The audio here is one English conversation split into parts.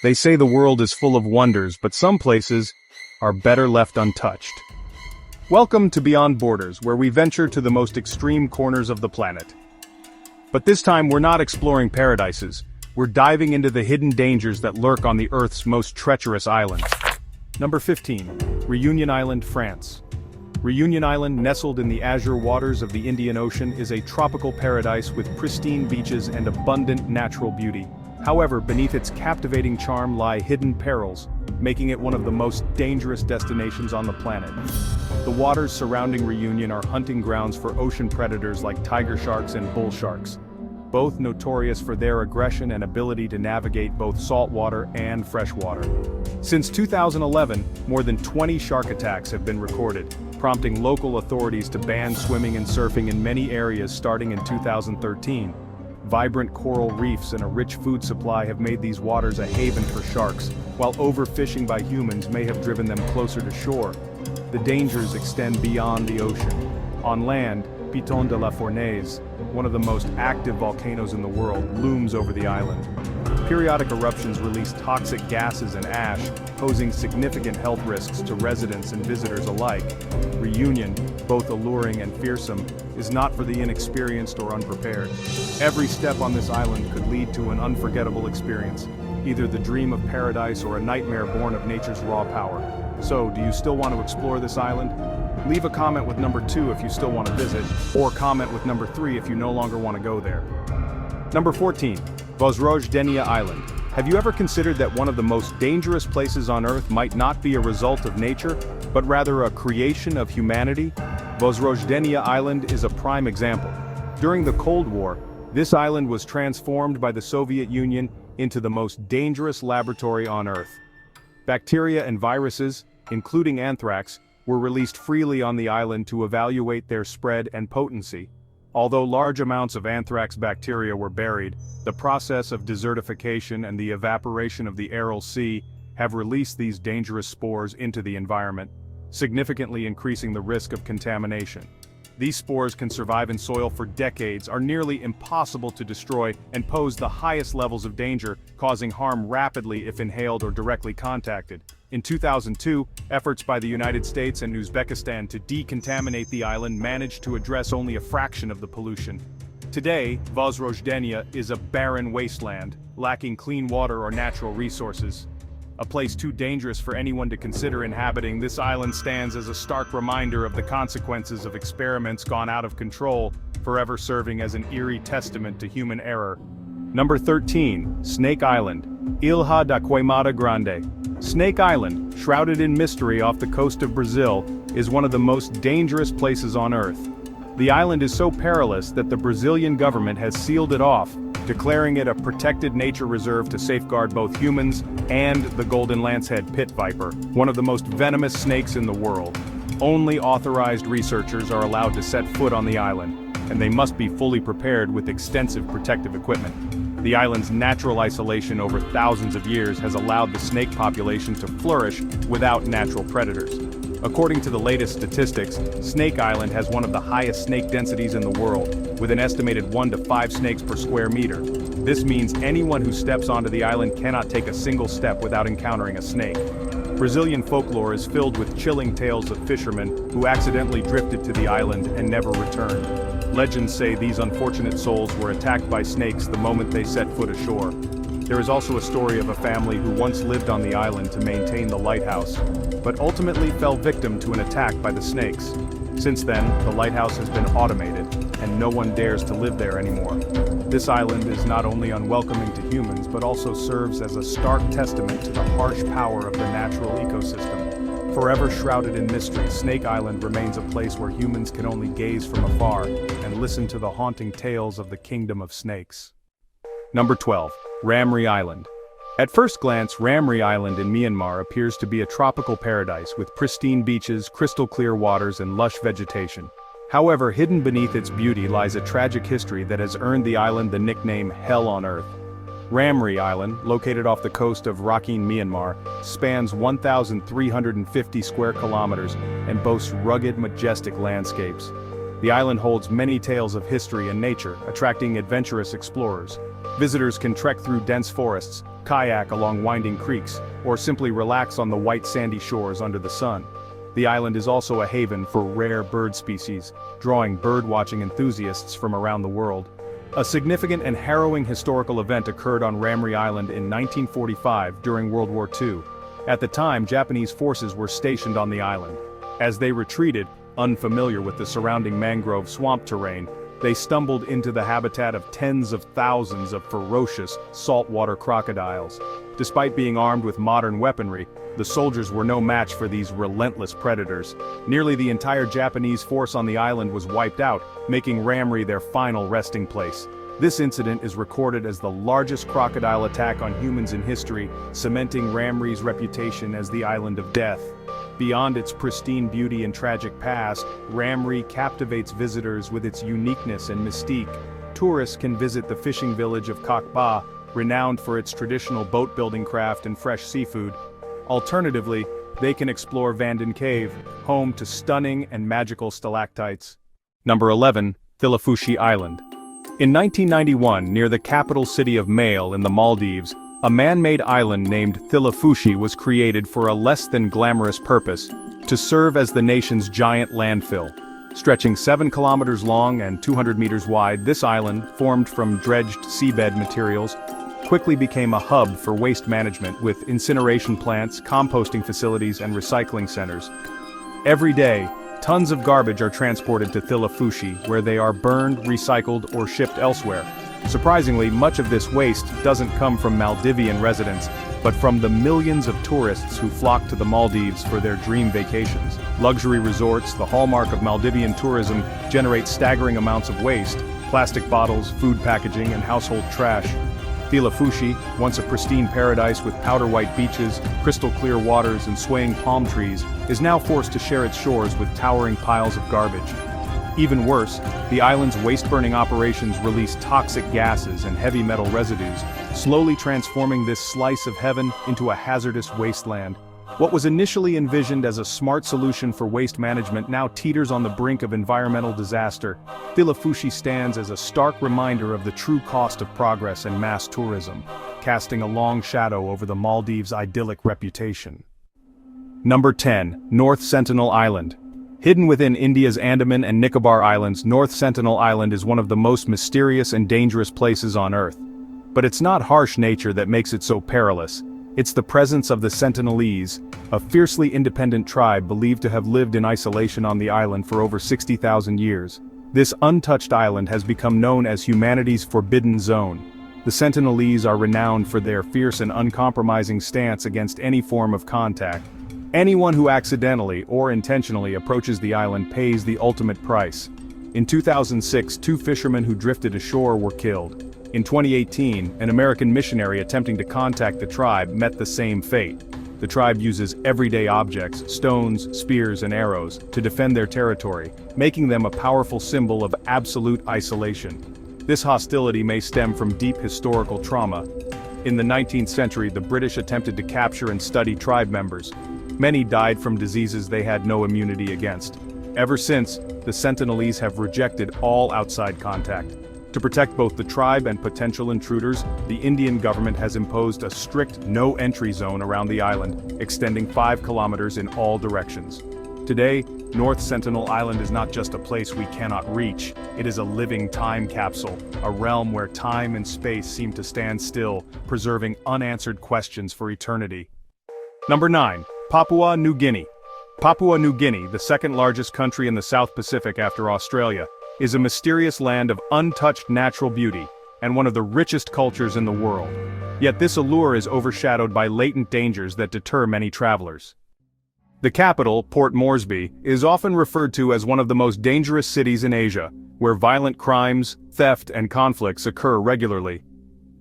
They say the world is full of wonders, but some places are better left untouched. Welcome to Beyond Borders, where we venture to the most extreme corners of the planet. But this time we're not exploring paradises, we're diving into the hidden dangers that lurk on the Earth's most treacherous islands. Number 15. Reunion Island, France. Reunion Island, nestled in the azure waters of the Indian Ocean, is a tropical paradise with pristine beaches and abundant natural beauty. However, beneath its captivating charm lie hidden perils, making it one of the most dangerous destinations on the planet. The waters surrounding Reunion are hunting grounds for ocean predators like tiger sharks and bull sharks, both notorious for their aggression and ability to navigate both saltwater and freshwater. Since 2011, more than 20 shark attacks have been recorded, prompting local authorities to ban swimming and surfing in many areas starting in 2013. Vibrant coral reefs and a rich food supply have made these waters a haven for sharks, while overfishing by humans may have driven them closer to shore. The dangers extend beyond the ocean. On land, Piton de la Fournaise, one of the most active volcanoes in the world, looms over the island. Periodic eruptions release toxic gases and ash, posing significant health risks to residents and visitors alike. Reunion, both alluring and fearsome, is not for the inexperienced or unprepared. Every step on this island could lead to an unforgettable experience, either the dream of paradise or a nightmare born of nature's raw power. So, do you still want to explore this island? Leave a comment with number 2 if you still want to visit, or comment with number 3 if you no longer want to go there. Number 14. Vozrozhdeniya Island. Have you ever considered that one of the most dangerous places on Earth might not be a result of nature, but rather a creation of humanity? Vozrozhdeniya Island is a prime example. During the Cold War, this island was transformed by the Soviet Union into the most dangerous laboratory on Earth. Bacteria and viruses, including anthrax, were released freely on the island to evaluate their spread and potency. Although large amounts of anthrax bacteria were buried, the process of desertification and the evaporation of the Aral Sea have released these dangerous spores into the environment, significantly increasing the risk of contamination. These spores can survive in soil for decades, are nearly impossible to destroy, and pose the highest levels of danger, causing harm rapidly if inhaled or directly contacted. In 2002, efforts by the United States and Uzbekistan to decontaminate the island managed to address only a fraction of the pollution. Today, Vozrozhdeniya is a barren wasteland, lacking clean water or natural resources. A place too dangerous for anyone to consider inhabiting, this island stands as a stark reminder of the consequences of experiments gone out of control, forever serving as an eerie testament to human error. Number 13. Snake Island. Ilha da Queimada Grande. Snake Island, shrouded in mystery off the coast of Brazil, is one of the most dangerous places on Earth. The island is so perilous that the Brazilian government has sealed it off, declaring it a protected nature reserve to safeguard both humans and the golden lancehead pit viper, one of the most venomous snakes in the world. Only authorized researchers are allowed to set foot on the island, and they must be fully prepared with extensive protective equipment. The island's natural isolation over thousands of years has allowed the snake population to flourish without natural predators. According to the latest statistics, Snake Island has one of the highest snake densities in the world, with an estimated 1 to 5 snakes per square meter. This means anyone who steps onto the island cannot take a single step without encountering a snake. Brazilian folklore is filled with chilling tales of fishermen who accidentally drifted to the island and never returned. Legends say these unfortunate souls were attacked by snakes the moment they set foot ashore. There is also a story of a family who once lived on the island to maintain the lighthouse, but ultimately fell victim to an attack by the snakes. Since then, the lighthouse has been automated, and no one dares to live there anymore. This island is not only unwelcoming to humans, but also serves as a stark testament to the harsh power of the natural ecosystem. Forever shrouded in mystery, Snake Island remains a place where humans can only gaze from afar and listen to the haunting tales of the kingdom of snakes. Number 12. Ramree Island. At first glance, Ramree Island in Myanmar appears to be a tropical paradise with pristine beaches, crystal clear waters, and lush vegetation. However, hidden beneath its beauty lies a tragic history that has earned the island the nickname Hell on Earth. Ramree Island, located off the coast of Rakhine, Myanmar, spans 1,350 square kilometers and boasts rugged, majestic landscapes. The island holds many tales of history and nature, attracting adventurous explorers. Visitors can trek through dense forests, kayak along winding creeks, or simply relax on the white sandy shores under the sun. The island is also a haven for rare bird species, drawing bird-watching enthusiasts from around the world. A significant and harrowing historical event occurred on Ramree Island in 1945 during World War II. At the time, Japanese forces were stationed on the island. As they retreated, unfamiliar with the surrounding mangrove swamp terrain, they stumbled into the habitat of tens of thousands of ferocious, saltwater crocodiles. Despite being armed with modern weaponry, the soldiers were no match for these relentless predators. Nearly the entire Japanese force on the island was wiped out, making Ramree their final resting place. This incident is recorded as the largest crocodile attack on humans in history, cementing Ramree's reputation as the Island of Death. Beyond its pristine beauty and tragic past, Ramree captivates visitors with its uniqueness and mystique. Tourists can visit the fishing village of Koh Ba, renowned for its traditional boat-building craft and fresh seafood. Alternatively, they can explore Vanden Cave, home to stunning and magical stalactites. Number 11. Thilafushi Island. In 1991, near the capital city of Male in the Maldives, a man-made island named Thilafushi was created for a less-than-glamorous purpose, to serve as the nation's giant landfill. Stretching 7 kilometers long and 200 meters wide, this island, formed from dredged seabed materials, quickly became a hub for waste management with incineration plants, composting facilities, and recycling centers. Every day, tons of garbage are transported to Thilafushi, where they are burned, recycled, or shipped elsewhere. Surprisingly, much of this waste doesn't come from Maldivian residents, but from the millions of tourists who flock to the Maldives for their dream vacations. Luxury resorts, the hallmark of Maldivian tourism, generate staggering amounts of waste: plastic bottles, food packaging, and household trash. Thilafushi, once a pristine paradise with powder-white beaches, crystal-clear waters, and swaying palm trees, is now forced to share its shores with towering piles of garbage. Even worse, the island's waste-burning operations release toxic gases and heavy metal residues, slowly transforming this slice of heaven into a hazardous wasteland. What was initially envisioned as a smart solution for waste management now teeters on the brink of environmental disaster. Thilafushi stands as a stark reminder of the true cost of progress and mass tourism, casting a long shadow over the Maldives' idyllic reputation. Number 10. North Sentinel Island. Hidden within India's Andaman and Nicobar Islands, North Sentinel Island is one of the most mysterious and dangerous places on Earth. But it's not harsh nature that makes it so perilous. It's the presence of the Sentinelese, a fiercely independent tribe believed to have lived in isolation on the island for over 60,000 years. This untouched island has become known as humanity's forbidden zone. The Sentinelese are renowned for their fierce and uncompromising stance against any form of contact. Anyone who accidentally or intentionally approaches the island pays the ultimate price. In 2006, 2 fishermen who drifted ashore were killed. In 2018, an American missionary attempting to contact the tribe met the same fate. The tribe uses everyday objects, stones, spears, and arrows, to defend their territory, making them a powerful symbol of absolute isolation. This hostility may stem from deep historical trauma. In the 19th century, the British attempted to capture and study tribe members. Many died from diseases they had no immunity against. Ever since, the Sentinelese have rejected all outside contact. To protect both the tribe and potential intruders, the Indian government has imposed a strict no-entry zone around the island, extending 5 kilometers in all directions. Today, North Sentinel Island is not just a place we cannot reach, it is a living time capsule, a realm where time and space seem to stand still, preserving unanswered questions for eternity. Number 9. Papua New Guinea. Papua New Guinea, the second largest country in the South Pacific after Australia, is a mysterious land of untouched natural beauty, and one of the richest cultures in the world. Yet this allure is overshadowed by latent dangers that deter many travelers. The capital, Port Moresby, is often referred to as one of the most dangerous cities in Asia, where violent crimes, theft, and conflicts occur regularly.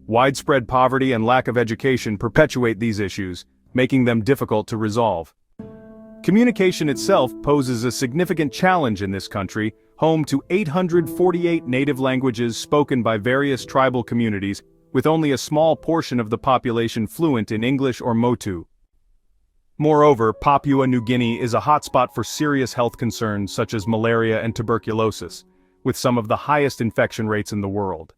Widespread poverty and lack of education perpetuate these issues, making them difficult to resolve. Communication itself poses a significant challenge in this country, home to 848 native languages spoken by various tribal communities, with only a small portion of the population fluent in English or Motu. Moreover, Papua New Guinea is a hotspot for serious health concerns such as malaria and tuberculosis, with some of the highest infection rates in the world.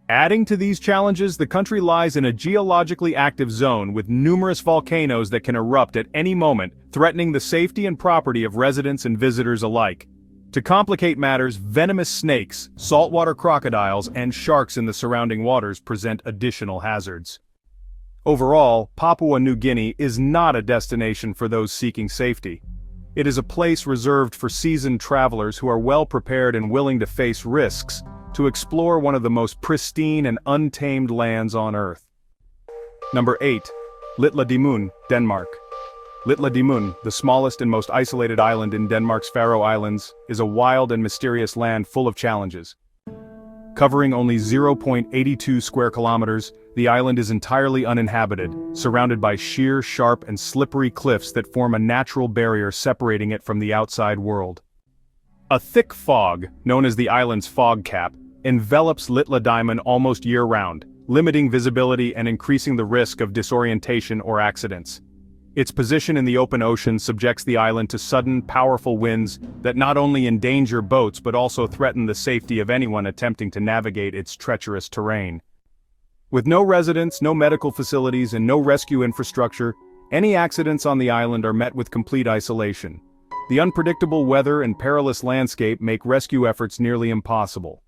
Adding to these challenges, the country lies in a geologically active zone with numerous volcanoes that can erupt at any moment, threatening the safety and property of residents and visitors alike. To complicate matters, venomous snakes, saltwater crocodiles, and sharks in the surrounding waters present additional hazards. Overall, Papua New Guinea is not a destination for those seeking safety. It is a place reserved for seasoned travelers who are well prepared and willing to face risks, to explore one of the most pristine and untamed lands on Earth. Number 8. Litla Dimun, Denmark. Litla Dimun, the smallest and most isolated island in Denmark's Faroe Islands, is a wild and mysterious land full of challenges. Covering only 0.82 square kilometers, the island is entirely uninhabited, surrounded by sheer, sharp, and slippery cliffs that form a natural barrier separating it from the outside world. A thick fog, known as the island's fog cap, envelops Litla Dimun almost year-round, limiting visibility and increasing the risk of disorientation or accidents. Its position in the open ocean subjects the island to sudden, powerful winds that not only endanger boats but also threaten the safety of anyone attempting to navigate its treacherous terrain. With no residents, no medical facilities, and no rescue infrastructure, any accidents on the island are met with complete isolation. The unpredictable weather and perilous landscape make rescue efforts nearly impossible.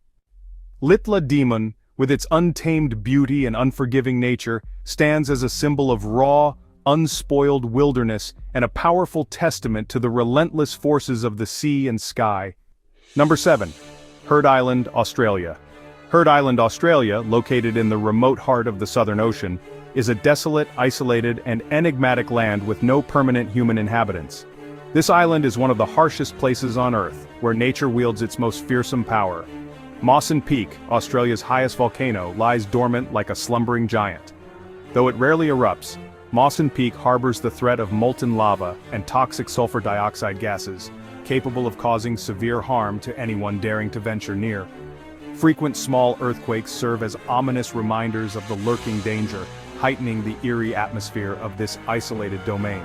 Litla Dimun, with its untamed beauty and unforgiving nature, stands as a symbol of raw, unspoiled wilderness and a powerful testament to the relentless forces of the sea and sky. Number 7. Heard Island, Australia. Heard Island, Australia, located in the remote heart of the Southern Ocean, is a desolate, isolated, and enigmatic land with no permanent human inhabitants. This island is one of the harshest places on Earth, where nature wields its most fearsome power. Mawson Peak, Australia's highest volcano, lies dormant like a slumbering giant. Though it rarely erupts, Mawson Peak harbors the threat of molten lava and toxic sulfur dioxide gases, capable of causing severe harm to anyone daring to venture near. Frequent small earthquakes serve as ominous reminders of the lurking danger, heightening the eerie atmosphere of this isolated domain.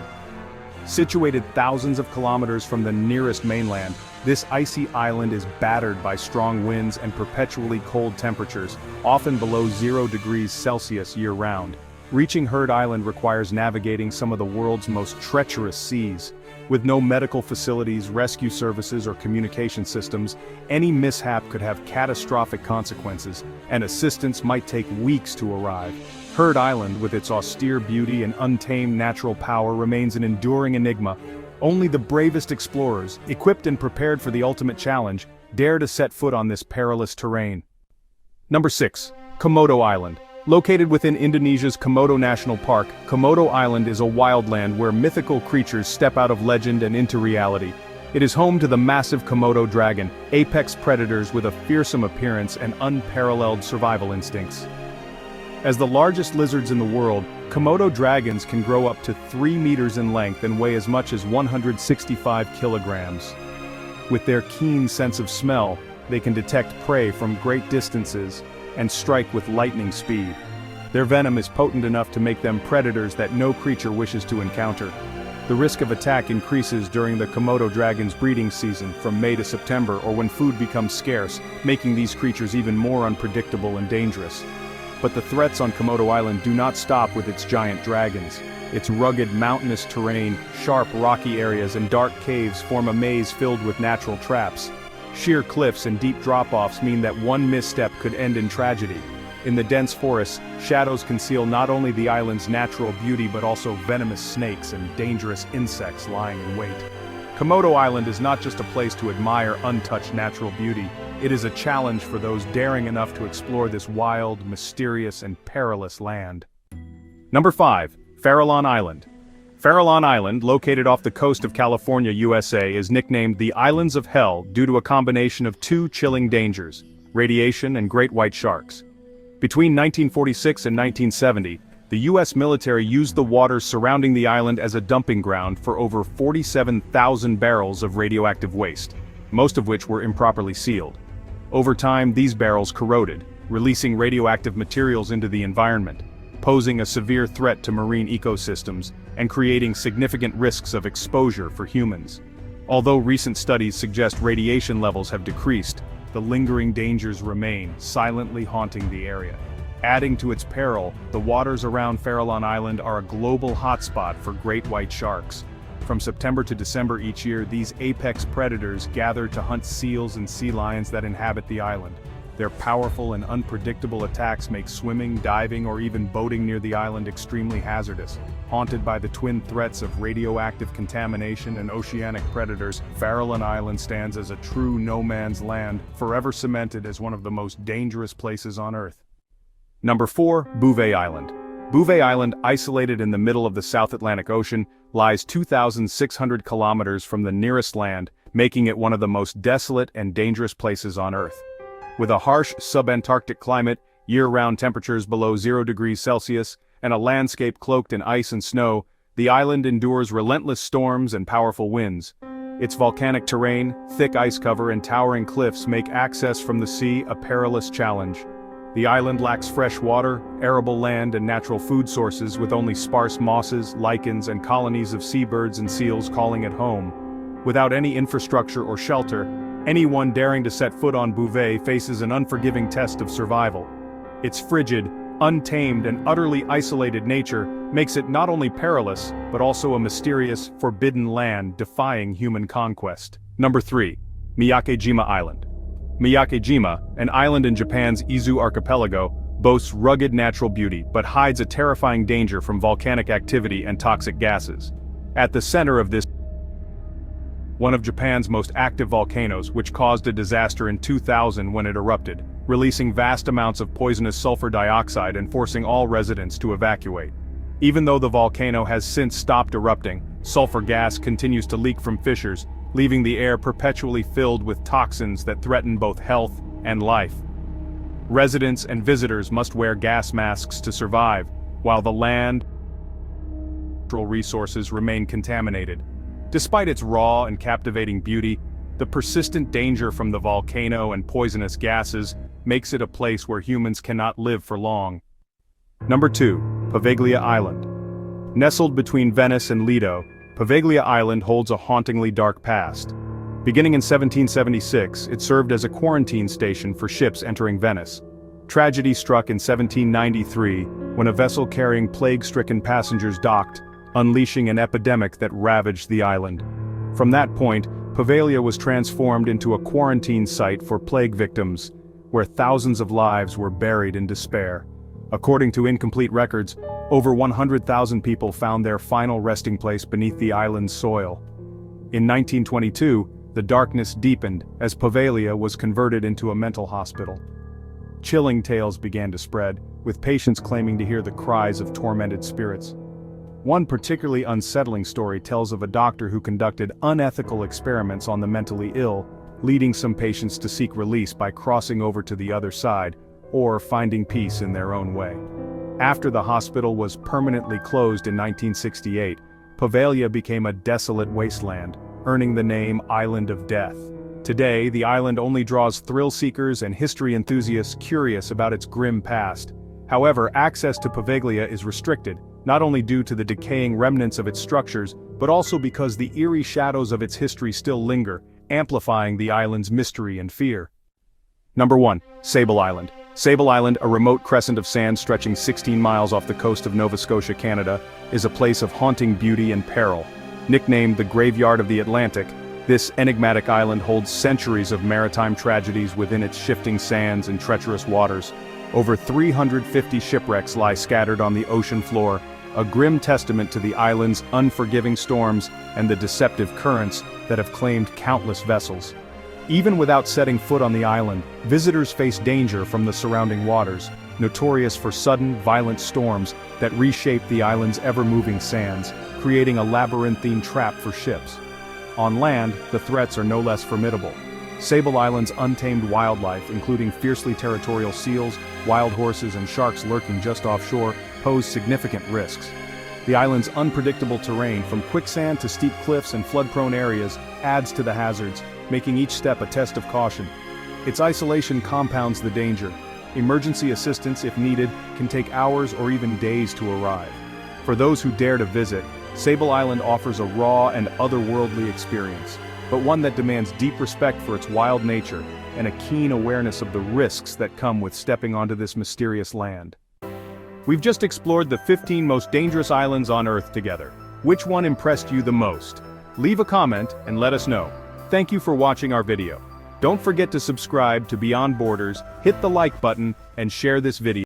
Situated thousands of kilometers from the nearest mainland, this icy island is battered by strong winds and perpetually cold temperatures, often below 0 degrees Celsius year-round. Reaching Heard Island requires navigating some of the world's most treacherous seas. With no medical facilities, rescue services, or communication systems, any mishap could have catastrophic consequences, and assistance might take weeks to arrive. Heard Island, with its austere beauty and untamed natural power, remains an enduring enigma. Only the bravest explorers, equipped and prepared for the ultimate challenge, dare to set foot on this perilous terrain. Number 6. Komodo Island. Located within Indonesia's Komodo National Park, Komodo Island is a wildland where mythical creatures step out of legend and into reality. It is home to the massive Komodo dragon, apex predators with a fearsome appearance and unparalleled survival instincts. As the largest lizards in the world, Komodo dragons can grow up to 3 meters in length and weigh as much as 165 kilograms. With their keen sense of smell, they can detect prey from great distances and strike with lightning speed. Their venom is potent enough to make them predators that no creature wishes to encounter. The risk of attack increases during the Komodo dragon's breeding season from May to September, or when food becomes scarce, making these creatures even more unpredictable and dangerous. But the threats on Komodo Island do not stop with its giant dragons. Its rugged mountainous terrain, sharp rocky areas, and dark caves form a maze filled with natural traps. Sheer cliffs and deep drop-offs mean that one misstep could end in tragedy. In the dense forests, shadows conceal not only the island's natural beauty but also venomous snakes and dangerous insects lying in wait. Komodo Island is not just a place to admire untouched natural beauty, it is a challenge for those daring enough to explore this wild, mysterious, and perilous land. Number 5. Farallon Island. Farallon Island, located off the coast of California, USA, is nicknamed the Islands of Hell due to a combination of two chilling dangers: radiation and great white sharks. Between 1946 and 1970, the U.S. military used the waters surrounding the island as a dumping ground for over 47,000 barrels of radioactive waste, most of which were improperly sealed. Over time, these barrels corroded, releasing radioactive materials into the environment, posing a severe threat to marine ecosystems and creating significant risks of exposure for humans. Although recent studies suggest radiation levels have decreased, the lingering dangers remain, silently haunting the area. Adding to its peril, the waters around Farallon Island are a global hotspot for great white sharks. From September to December each year, these apex predators gather to hunt seals and sea lions that inhabit the island. Their powerful and unpredictable attacks make swimming, diving, or even boating near the island extremely hazardous. Haunted by the twin threats of radioactive contamination and oceanic predators, Farallon Island stands as a true no-man's land, forever cemented as one of the most dangerous places on Earth. Number 4. Bouvet Island. Bouvet Island, isolated in the middle of the South Atlantic Ocean, lies 2,600 kilometers from the nearest land, making it one of the most desolate and dangerous places on Earth. With a harsh subantarctic climate, year-round temperatures below 0 degrees Celsius, and a landscape cloaked in ice and snow, the island endures relentless storms and powerful winds. Its volcanic terrain, thick ice cover, and towering cliffs make access from the sea a perilous challenge. The island lacks fresh water, arable land, and natural food sources, with only sparse mosses, lichens, and colonies of seabirds and seals calling it home. Without any infrastructure or shelter, anyone daring to set foot on Bouvet faces an unforgiving test of survival. Its frigid, untamed, and utterly isolated nature makes it not only perilous, but also a mysterious, forbidden land defying human conquest. Number 3. Miyakejima Island. Miyakejima, an island in Japan's Izu archipelago, boasts rugged natural beauty but hides a terrifying danger from volcanic activity and toxic gases. At the center of this, one of Japan's most active volcanoes, which caused a disaster in 2000 when it erupted, releasing vast amounts of poisonous sulfur dioxide and forcing all residents to evacuate. Even though the volcano has since stopped erupting, sulfur gas continues to leak from fissures, leaving the air perpetually filled with toxins that threaten both health and life. Residents and visitors must wear gas masks to survive, while the land and natural resources remain contaminated. Despite its raw and captivating beauty, the persistent danger from the volcano and poisonous gases makes it a place where humans cannot live for long. Number 2. Poveglia Island. Nestled between Venice and Lido, Poveglia Island holds a hauntingly dark past. Beginning in 1776, it served as a quarantine station for ships entering Venice. Tragedy struck in 1793, when a vessel carrying plague-stricken passengers docked, unleashing an epidemic that ravaged the island. From that point, Poveglia was transformed into a quarantine site for plague victims, where thousands of lives were buried in despair. According to incomplete records, over 100,000 people found their final resting place beneath the island's soil. In 1922, the darkness deepened as Poveglia was converted into a mental hospital. Chilling tales began to spread, with patients claiming to hear the cries of tormented spirits. One particularly unsettling story tells of a doctor who conducted unethical experiments on the mentally ill, leading some patients to seek release by crossing over to the other side, or finding peace in their own way. After the hospital was permanently closed in 1968, Poveglia became a desolate wasteland, earning the name Island of Death. Today, the island only draws thrill-seekers and history enthusiasts curious about its grim past. However, access to Poveglia is restricted, not only due to the decaying remnants of its structures, but also because the eerie shadows of its history still linger, amplifying the island's mystery and fear. Number 1. Sable Island. Sable Island, a remote crescent of sand stretching 16 miles off the coast of Nova Scotia, Canada, is a place of haunting beauty and peril. Nicknamed the Graveyard of the Atlantic, this enigmatic island holds centuries of maritime tragedies within its shifting sands and treacherous waters. Over 350 shipwrecks lie scattered on the ocean floor, a grim testament to the island's unforgiving storms and the deceptive currents that have claimed countless vessels. Even without setting foot on the island, visitors face danger from the surrounding waters, notorious for sudden, violent storms that reshape the island's ever-moving sands, creating a labyrinthine trap for ships. On land, the threats are no less formidable. Sable Island's untamed wildlife, including fiercely territorial seals, wild horses, and sharks lurking just offshore, pose significant risks. The island's unpredictable terrain, from quicksand to steep cliffs and flood-prone areas, adds to the hazards, making each step a test of caution. Its isolation compounds the danger. Emergency assistance, if needed, can take hours or even days to arrive. For those who dare to visit, Sable Island offers a raw and otherworldly experience, but one that demands deep respect for its wild nature and a keen awareness of the risks that come with stepping onto this mysterious land. We've just explored the 15 most dangerous islands on Earth together. Which one impressed you the most? Leave a comment and let us know. Thank you for watching our video. Don't forget to subscribe to Beyond Borders, hit the like button, and share this video.